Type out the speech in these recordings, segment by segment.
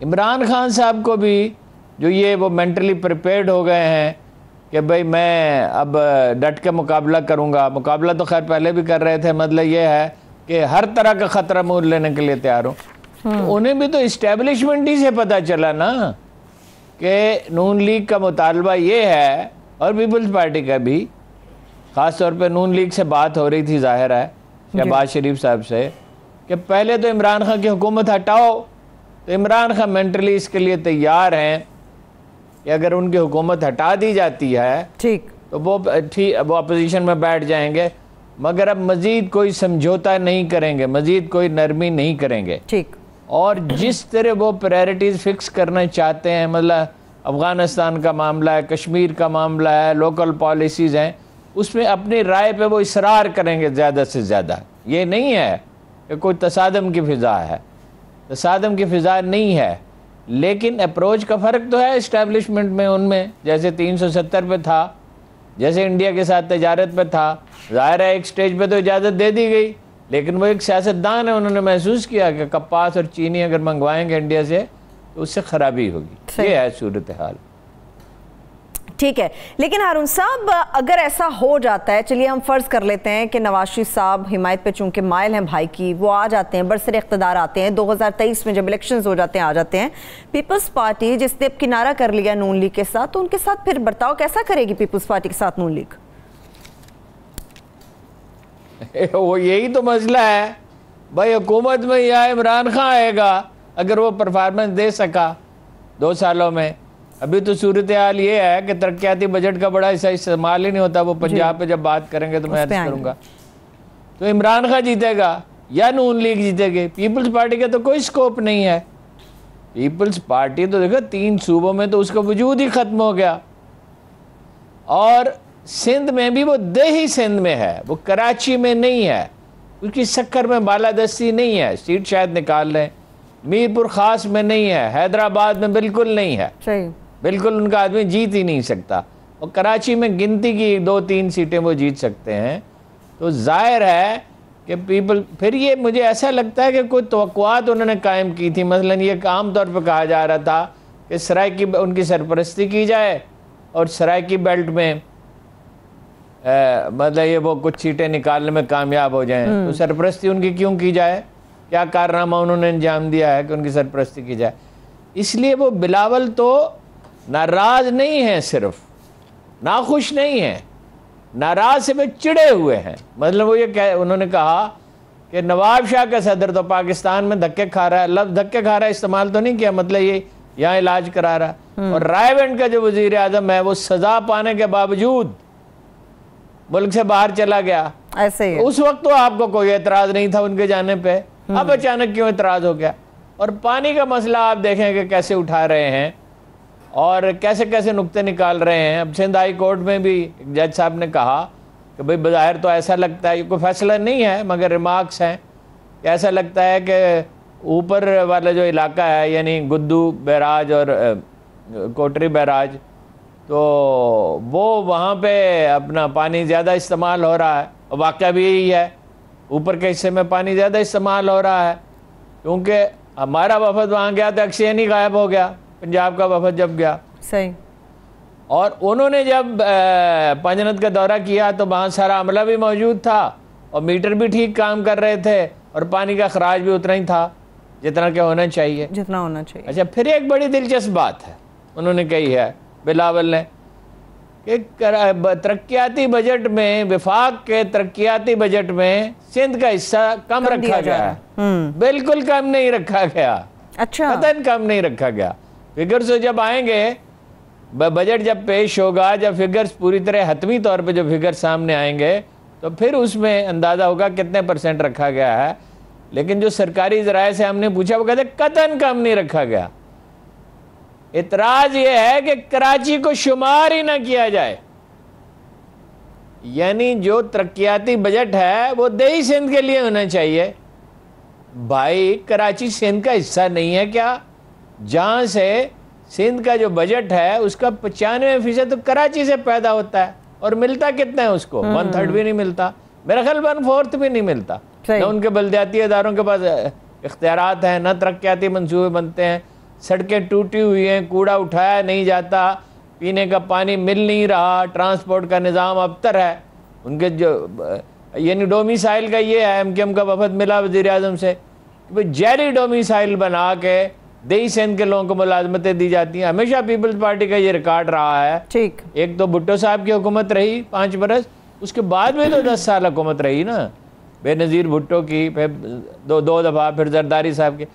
इमरान खान साहब को भी जो ये वो मेंटली प्रिपेयर्ड हो गए हैं कि भाई मैं अब डट के मुकाबला करूंगा, मुकाबला तो खैर पहले भी कर रहे थे, मतलब ये है कि हर तरह का ख़तरा मोल लेने के लिए तैयार हूँ। तो उन्हें भी तो इस्टेब्लिशमेंट ही से पता चला ना कि नून लीग का मुतालबा ये है, और पीपल्स पार्टी का भी, ख़ास तौर पे नून लीग से बात हो रही थी ज़ाहिर है शहबाज शरीफ साहब से, कि पहले तो इमरान खान की हुकूमत हटाओ। तो इमरान खान मेंटली इसके लिए तैयार हैं कि अगर उनकी हुकूमत हटा दी जाती है ठीक तो वो अपोजिशन में बैठ जाएंगे, मगर अब मज़ीद कोई समझौता नहीं करेंगे, मज़ीद कोई नरमी नहीं करेंगे। ठीक। और जिस तरह वो प्रायोरिटीज़ फिक्स करना चाहते हैं, मतलब अफ़गानिस्तान का मामला है, कश्मीर का मामला है, लोकल पॉलिसीज़ हैं, उसमें अपनी राय पे वो इसरार करेंगे ज़्यादा से ज़्यादा। ये नहीं है कि कोई तसादम की फ़िज़ा है, तसादम की फ़िज़ा नहीं है, लेकिन अप्रोच का फ़र्क तो है इस्टेब्लिशमेंट में उनमें। जैसे 370 पे था, जैसे इंडिया के साथ तजारत पे था, ज़ाहिर है एक स्टेज पे तो इजाज़त दे दी गई, लेकिन वो एक सियासतदान है, उन्होंने महसूस किया कि कपास और चीनी अगर मंगवाएंगे इंडिया से तो उससे ख़राबी होगी। ये है सूरत हाल। ठीक है, लेकिन हारून साहब अगर ऐसा हो जाता है, चलिए हम फ़र्ज़ कर लेते हैं कि नवाज शरीफ साहब हिमायत पे चूंकि माइल हैं भाई की, वो आ जाते हैं, बरसर इक़्तिदार आते हैं, 2023 में जब इलेक्शंस हो जाते हैं आ जाते हैं, पीपल्स पार्टी जिसने अब किनारा कर लिया नून लीग के साथ, तो उनके साथ फिर बर्ताव कैसा करेगी पीपल्स पार्टी के साथ नून लीग? वो यही तो मसला है भाई, हुकूमत में या इमरान खान आएगा अगर वो परफॉर्मेंस दे सका 2 सालों में। अभी तो सूरत हाल ये है कि तरक्याती बजट का बड़ा हिस्सा इस्तेमाल ही नहीं होता। वो पंजाब पे जब बात करेंगे तो मैं अर्ज करूंगा, तो इमरान खान जीतेगा या नून लीग जीतेगी, पीपल्स पार्टी का तो कोई स्कोप नहीं है। पीपल्स पार्टी तो देखो 3 सूबों में तो उसका वजूद ही खत्म हो गया, और सिंध में भी वो दही सिंध में है, वो कराची में नहीं है, उसकी शक्कर में बालादस्ती नहीं है, सीट शायद निकाल लें, मीरपुर खास में नहीं है, हैदराबाद में बिल्कुल नहीं है, सही बिल्कुल उनका आदमी जीत ही नहीं सकता, और कराची में गिनती की 2-3 सीटें वो जीत सकते हैं। तो जाहिर है कि पीपल, फिर ये मुझे ऐसा लगता है कि कोई तवक्कुआत उन्होंने कायम की थी। मसलन ये आम तौर पर कहा जा रहा था कि सराय की उनकी सरपरस्ती की जाए और सराय की बेल्ट में मतलब ये वो कुछ सीटें निकालने में कामयाब हो जाएं, तो सरपरस्ती उनकी क्यों की जाए, क्या कारनामा उन्होंने अंजाम दिया है कि उनकी सरपरस्ती की जाए। इसलिए वो बिलावल तो नाराज नहीं है, सिर्फ नाखुश नहीं है, नाराज से वे चिड़े हुए हैं। मतलब वो ये उन्होंने कहा कि नवाब शाह का सदर तो पाकिस्तान में धक्के खा रहा है, लफ्ज़ धक्के खा रहा है इस्तेमाल तो नहीं किया, मतलब ये यहाँ इलाज करा रहा है। और रायवेंड का जो वजीर आजम है वो सजा पाने के बावजूद मुल्क से बाहर चला गया। ऐसे ही उस वक्त तो आपको कोई एतराज नहीं था उनके जाने पे, अब अचानक क्यों एतराज हो गया। और पानी का मसला आप देखेंगे कैसे उठा रहे हैं और कैसे कैसे नुक्ते निकाल रहे हैं। अब सिंध हाई कोर्ट में भी जज साहब ने कहा कि भाई बज़ाहिर तो ऐसा लगता है, ये कोई फैसला नहीं है मगर रिमार्क्स हैं, कि ऐसा लगता है कि ऊपर वाला जो इलाका है यानी गुद्दू बैराज और कोटरी बैराज, तो वो वहाँ पे अपना पानी ज़्यादा इस्तेमाल हो रहा है, और वाक़या भी यही है, ऊपर के हिस्से में पानी ज़्यादा इस्तेमाल हो रहा है, क्योंकि हमारा वफद वहाँ गया तो अक्सियन ही गायब हो गया, पंजाब का वफद जब गया। सही। और उन्होंने जब पंजनत का दौरा किया तो वहाँ सारा अमला भी मौजूद था और मीटर भी ठीक काम कर रहे थे और पानी का खराज भी उतना ही था जितना कि होना चाहिए, जितना होना चाहिए। अच्छा, फिर एक बड़ी दिलचस्प बात है उन्होंने कही है बिलावल ने कि तरक्याती बजट में, विफाक के तरक्याती बजट में सिंध का हिस्सा कम रखा गया है। बिल्कुल कम नहीं रखा गया, अच्छा, कतई कम नहीं रखा गया। फिगर्स जब आएंगे, बजट जब पेश होगा, जब फिगर्स पूरी तरह हतमी तौर पे जो फिगर्स सामने आएंगे तो फिर उसमें अंदाज़ा होगा कितने % रखा गया है। लेकिन जो सरकारी ज़राए से हमने पूछा वो कहते कतई कम नहीं रखा गया। इतराज ये है कि कराची को शुमार ही ना किया जाए, यानी जो तरक्याती बजट है वो दही सिंध के लिए होना चाहिए। भाई कराची सिंध का हिस्सा नहीं है क्या? जहां से सिंध का जो बजट है उसका 95% तो कराची से पैदा होता है, और मिलता कितना है उसको? 1/3 भी नहीं मिलता, मेरा ख्याल 1/4 भी नहीं मिलता। न उनके बलदियाती इदारों के पास इख्तियारात हैं, न तरक्याती मंसूबे बनते हैं, सड़कें टूटी हुई हैं, कूड़ा उठाया नहीं जाता, पीने का पानी मिल नहीं रहा, ट्रांसपोर्ट का निज़ाम अबतर है। उनके जो यानी डोमिसाइल का ये है, MKM का वफद मिला वज़ीर आज़म से कि जैली डोमिसाइल बना के देई सिंध के लोगों को मुलाजमतें दी जाती हैं। हमेशा पीपल्स पार्टी का ये रिकॉर्ड रहा है। ठीक, एक तो भुट्टो साहब की हुकूमत रही 5 बरस, उसके बाद में तो 10 साल हुकूमत रही ना बेनज़ीर भुट्टो की, फिर दो दफ़ा, फिर जरदारी साहब की,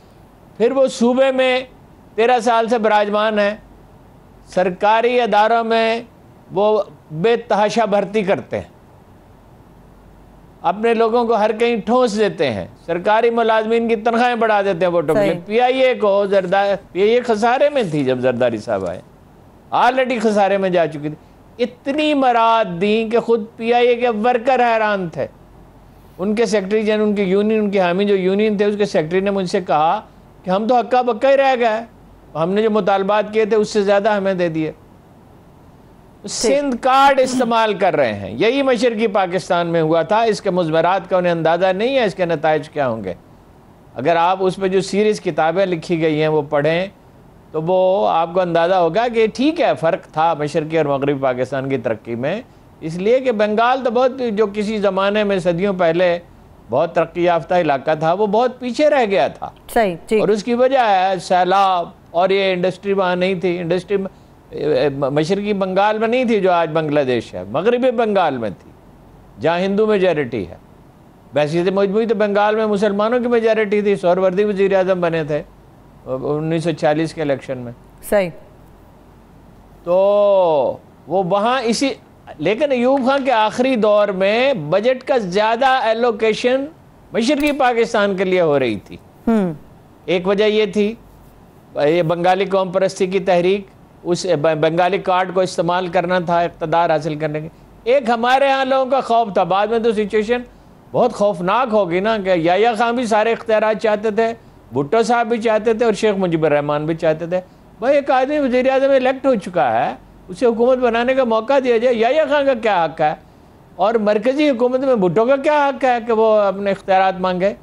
फिर वो सूबे में 13 साल से विराजमान है। सरकारी अदारों में वो बेतहाशा भर्ती करते हैं, अपने लोगों को हर कहीं ठोस देते हैं, सरकारी मुलाजमीन की तनख्वाहें बढ़ा देते हैं वोटों के लिए। PIA को PIA खसारे में थी जब जरदारी साहब आए, ऑलरेडी खसारे में जा चुकी थी। इतनी मराद दी कि खुद PIA के वर्कर हैरान थे। उनके सेक्रेटरी जनरल, उनकी यूनियन, उनके हामी जो यूनियन थे, उसके सेक्रेटरी ने मुझसे कहा कि हम तो हक्का बक्का ही रह गए, हमने जो मुतालबात किए थे उससे ज़्यादा हमें दे दिए। सिंध कार्ड इस्तेमाल कर रहे हैं। यही मशरकी पाकिस्तान में हुआ था। इसके मुज़मरात का उन्हें अंदाज़ा नहीं है, इसके नताइज क्या होंगे। अगर आप उस पर जो सीरीज़ किताबें लिखी गई हैं वो पढ़ें तो वो आपको अंदाज़ा होगा कि ठीक है, फ़र्क था मशरकी और मगरबी पाकिस्तान की तरक्की में, इसलिए कि बंगाल तो बहुत, जो किसी ज़माने में सदियों पहले बहुत तरक्की याफ्ता इलाका था, वो बहुत पीछे रह गया था। सही, और उसकी वजह है सैलाब, और ये इंडस्ट्री वहाँ नहीं थी। इंडस्ट्री मशरकी बंगाल में नहीं थी जो आज बांग्लादेश है, मगरबी बंगाल में थी जहाँ हिंदू मेजॉरिटी है। वैसे तो मजबूरी तो बंगाल में मुसलमानों की मेजॉरिटी थी। सोहरावर्दी वज़ीर आज़म बने थे 1940 के इलेक्शन में। सही, तो वो वहाँ इसी, लेकिन अयूब खान के आखिरी दौर में बजट का ज़्यादा एलोकेशन मशरकी पाकिस्तान के लिए हो रही थी। एक वजह ये थी, ये बंगाली कौम परस्ती की तहरीक, उस बंगाली कार्ड को इस्तेमाल करना था इक़्तिदार हासिल करने के। एक हमारे यहाँ लोगों का खौफ था। बाद में तो सिचुएशन बहुत खौफनाक होगी ना कि याया खान भी सारे इख्तियारात चाहते थे, भुट्टो साहब भी चाहते थे और शेख मुजीबुर रहमान भी चाहते थे। भाई एक आदमी वज़ीर आज़म इलेक्ट हो चुका है, उसे हुकूमत बनाने का मौका दिया जाए। याया खान का क्या हक़ है और मरकज़ी हुकूमत में भुट्टो का क्या हक़ है कि वो अपने इख्तियारात मांगे।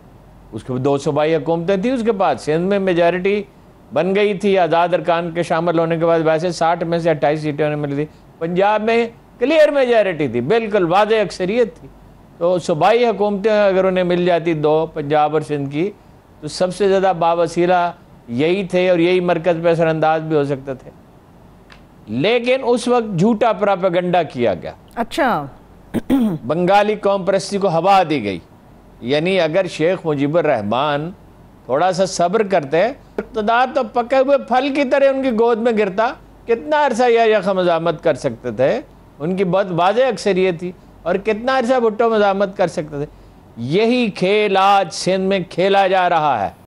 उसके 2 सूबाई हुकूमतें थी, उसके बाद सिंध में मेजॉरिटी बन गई थी आज़ाद अरकान के शामिल होने के बाद। वैसे 60 में से 28 सीटें उन्हें मिली थी। पंजाब में क्लियर मेजॉरिटी थी, बिल्कुल वाज़ेह अक्सरियत थी। तो सूबाई हुकूमतें अगर उन्हें मिल जाती 2, पंजाब और सिंध की, तो सबसे ज़्यादा बावसीला यही थे और यही मरकज़ पे असरअंदाज भी हो सकते थे। लेकिन उस वक्त झूठा प्रोपेगेंडा किया गया। अच्छा, बंगाली कौम परस्ती को हवा दी गई। यानी अगर शेख मुजीबुर रहमान थोड़ा सा सब्र करते, इक़्तिदार तो पके हुए फल की तरह उनकी गोद में गिरता, कितना अरसा या मज़ामत कर सकते थे। उनकी बहुत वाज़ेह अक्सरियत थी और कितना अरसा भुट्टो मज़ामत कर सकते थे। यही खेल आज सिंध में खेला जा रहा है।